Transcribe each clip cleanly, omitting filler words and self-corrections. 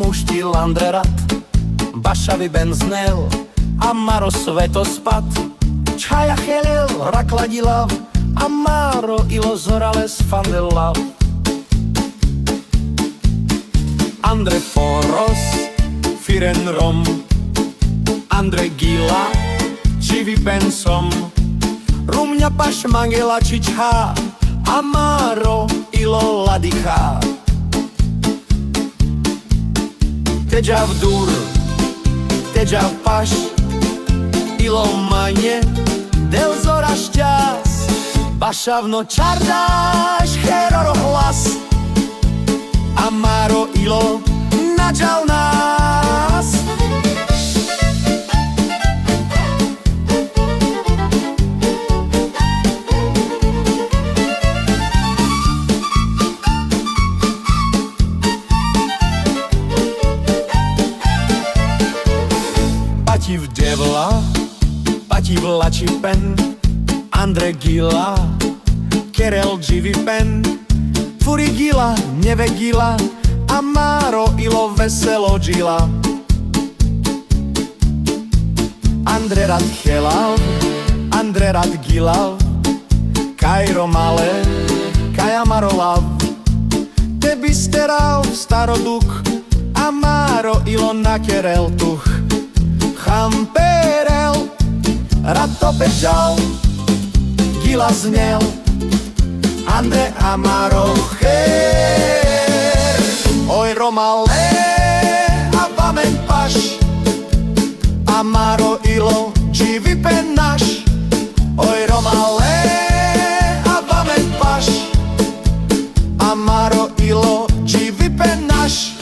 muštil Andrerat, Bašavi benznel, Amaro svetospad, Čaja helel, rakladilav, Amaro ilo zorales fandelav. Andre Poros, Firen Rom, Andre Gila, Čivi Pensom, Rumnja Paš Mangela Čičha, Amaro ilo Ladicha. Teđav Dur, Teđav Paš, ilo manje, del zora šťas, Bašavno čardaš, heroro hlas, Amaro ilo nađal nas. Pativ Devla, Pativ Lačipen, Andre Gila, Kerel Dživipen, Furi Gila, Njeve Gila, Amaro ilo veselo džila. Andre Rad Helav, Andre Rad Gilav, Kajro Male, Kaj Amaro Lav, Tebi sterav staroduk, Amaro ilo nakerel tuh. Hamperel, Rato bežal, Gila znel, Andre Amaro her. Oj Romale, a vamen paš, Amaro ilo Dživipen naš. Oj Romale, a vamen paš, Amaro ilo Dživipen naš.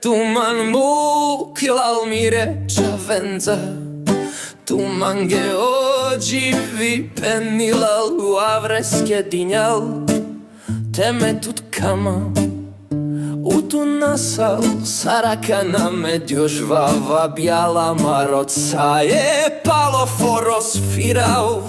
tuman buchiò mi recciavenza, tuman che oggi vi penni la lua vreschedignal, teme tut kama, tu nasal, sarakana medio žvava, bijala marotca je palo forosfirao.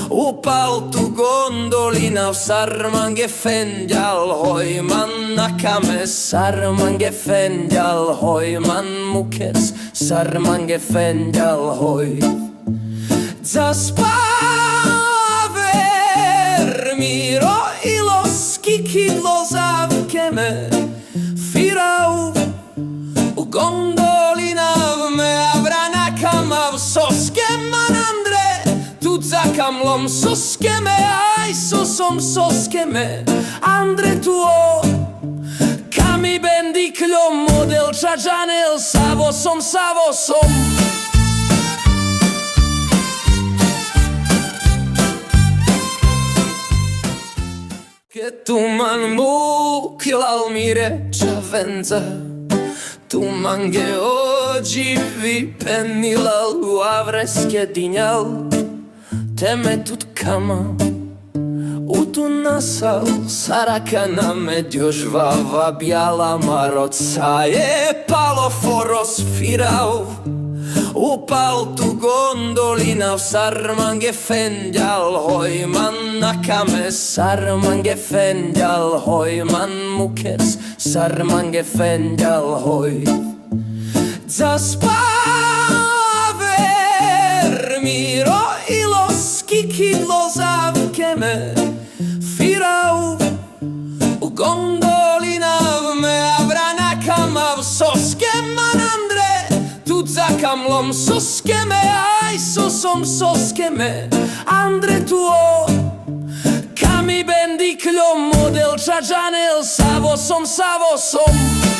Upal tu gondolina, sarmange fendjal, hojman nakame, sarmange fendjal, hojman mukers, sarmange fendjal, hoj. Zaspaver miro ilos kikidlo zavkeme, firau u gondolina me avrana kamav soske manandre. Zakamlom soskeme, aj sosom soskeme, andre tuo. Kami bendikljom, model čađanel, savosom, savosom. Che tuman buchiò mi recciavenza, tuman che oggi vi penni la lua vreschedignal, teme tut kama, tu nasal, sarakana medio žvava, bijala marotca je palo forosfirao. Upal tu gondolina, sarmange fendjal, hojman nakame, sarmange fendjal, hojman mukers, sarmange fendjal, hoj. Zaspaver miro ilos kikidlo zavkeme, firau u gondolina me avrana kamav soske manandre. Tu zakamlom soskeme, aj sosom soskeme, andre tuo. Kami bendikljom, model čađanel, savosom, savosom.